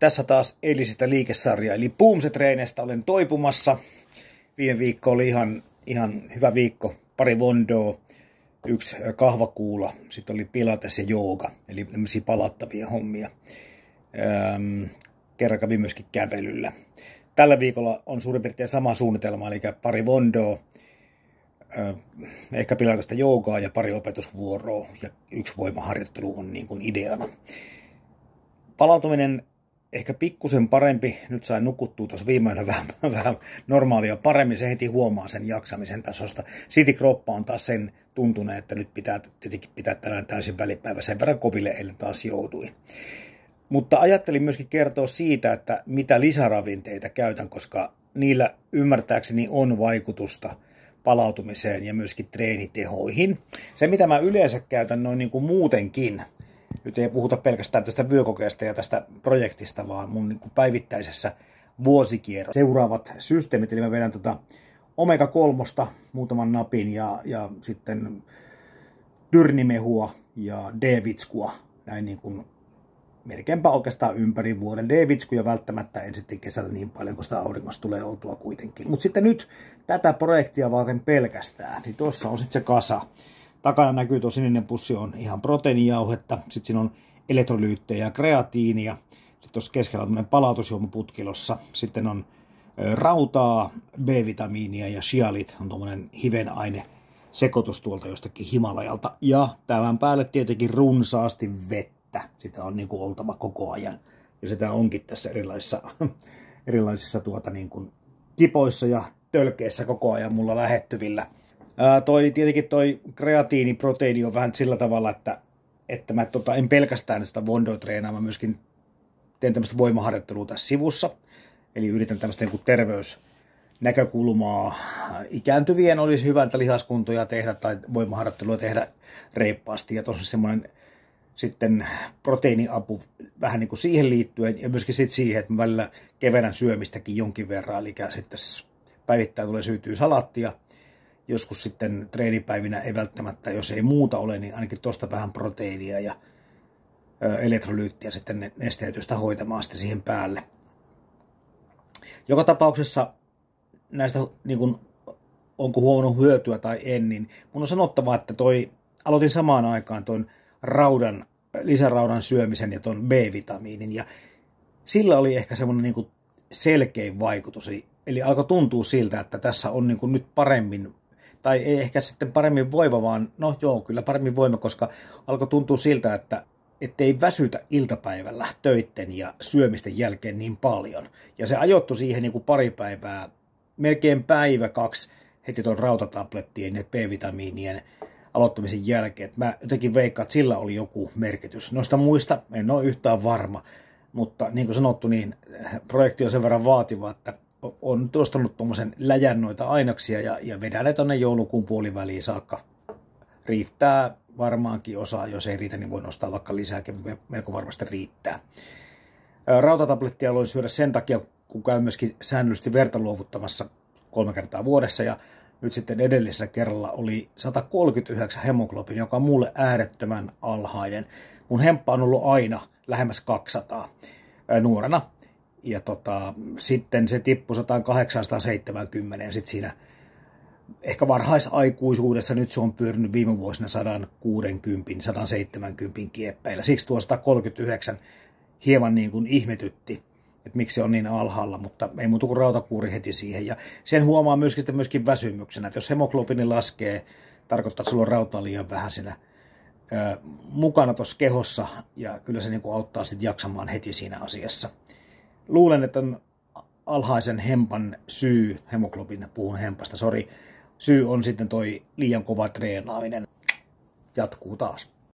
Tässä taas eilisistä liikesarjaa, eli Boomse-treeneistä olen toipumassa. Viime viikko oli ihan hyvä viikko. Pari vondoa, 1 kahvakuula, sitten oli pilates ja jooga, eli tämmöisiä palattavia hommia. Kerran kävin myöskin kävelyllä. Tällä viikolla on suurin piirtein sama suunnitelma, eli pari vondoa, ehkä pilatesta joogaa ja pari opetusvuoroa ja 1 voimaharjoittelu on niin kuin ideana. Palautuminen ehkä pikkusen parempi. Nyt sain nukuttua tuossa viimeinen vähän normaalia paremmin. Se heti huomaa sen jaksamisen tasosta. Silti kroppa on taas sen tuntunut, että nyt pitää tietenkin pitää tänään täysin välipäivä. Sen verran koville eilen taas jouduin. Mutta ajattelin myöskin kertoa siitä, että mitä lisäravinteita käytän, koska niillä ymmärtääkseni on vaikutusta palautumiseen ja myöskin treenitehoihin. Se, mitä mä yleensä käytän noin niin kuin muutenkin, nyt ei puhuta pelkästään tästä vyökokeesta ja tästä projektista, vaan mun niin kuin päivittäisessä vuosikierrossa seuraavat systeemit. Eli mä vedän omega-3 muutaman napin ja sitten tyrnimehua ja D-vitskua, näin niin kuin melkeinpä oikeastaan ympäri vuoden. D-vitskuja välttämättä en sitten kesällä niin paljon, kun sitä auringossa tulee oltua kuitenkin. Mutta sitten nyt tätä projektia varten pelkästään, niin tuossa on sitten se kasa. Takana näkyy tuo sininen pussi on ihan proteiinijauhetta, sitten siinä on elektrolyyttejä ja kreatiinia, sitten tuossa keskellä on tämmöinen palautusjuomaputkilossa, sitten on rautaa, B-vitamiinia ja shialit, on tuommoinen hivenaine sekoitus tuolta jostakin Himalajalta, ja tämän päälle tietenkin runsaasti vettä, sitä on niin kuin oltava koko ajan, ja sitä onkin tässä erilaisissa niin kuin kipoissa ja tölkeissä koko ajan mulla lähettyvillä. Tietenkin toi kreatiiniproteiini on vähän sillä tavalla, että mä en pelkästään sitä vondoa treenaa, mä myöskin teen tämmöistä voimaharjoittelua tässä sivussa. Eli yritän tämmöistä niin terveysnäkökulmaa. Ikääntyvien olisi hyvä että lihaskuntoja tehdä tai voimaharjoittelua tehdä reippaasti. Ja tuossa semmoinen sitten proteiiniapu vähän niin kuin siihen liittyen ja myöskin sitten siihen, että mä välillä kevennän syömistäkin jonkin verran. Eli sitten päivittäin tulee syytyy salaattia. Joskus sitten treenipäivinä ei välttämättä, jos ei muuta ole, niin ainakin tuosta vähän proteiinia ja elektrolyyttiä sitten nesteytystä hoitamaan sitten siihen päälle. Joka tapauksessa näistä, niin kun, onko huomannut hyötyä tai en, niin mun on sanottava, että aloitin samaan aikaan tuon lisäraudan syömisen ja tuon B-vitamiinin, ja sillä oli ehkä semmoinen niin kuin selkein vaikutus. Eli alkoi tuntua siltä, että tässä on niin kuin nyt paremmin, tai ei ehkä sitten paremmin voima, vaan no joo, kyllä paremmin voima, koska alkoi tuntua siltä, että ei väsytä iltapäivällä töitten ja syömisten jälkeen niin paljon. Ja se ajoittui siihen niin kuin pari päivää, melkein päivä 2 heti tuon rautatablettien ja B-vitamiinien aloittamisen jälkeen. Mä jotenkin veikkaan, että sillä oli joku merkitys. Noista muista en ole yhtään varma, mutta niin kuin sanottu, niin projekti on sen verran vaativa, että on ostanut tuommoisen läjän noita aineksia ja vedän ne tuonne joulukuun puoliväliin saakka. Riittää varmaankin osaa, jos ei riitä, niin voi nostaa vaikka lisääkin, melko varmasti riittää. Rautatablettia aloin syödä sen takia, kun käyn myöskin säännöllisesti verta luovuttamassa 3 kertaa vuodessa, ja nyt sitten edellisellä kerralla oli 139 hemoglobin, joka on mulle äärettömän alhainen. Mun hemppa on ollut aina lähemmäs 200 nuorena. Ja sitten se tippui 170 ja sitten siinä ehkä varhaisaikuisuudessa nyt se on pyörinyt viime vuosina 160, 170 kieppeillä. Siksi tuo 139 hieman niin kuin ihmetytti, että miksi se on niin alhaalla, mutta ei muuta kuin rautakuuri heti siihen. Ja sen huomaa myöskin väsymyksenä, että jos hemoglobiini laskee, tarkoittaa, että sulla on rautaa liian vähän siinä mukana tuossa kehossa, ja kyllä se niin kuin auttaa sitten jaksamaan heti siinä asiassa. Luulen, että on alhaisen hempan syy, hemoglobin, puhun hempasta, syy on sitten toi liian kova treenaaminen. Jatkuu taas.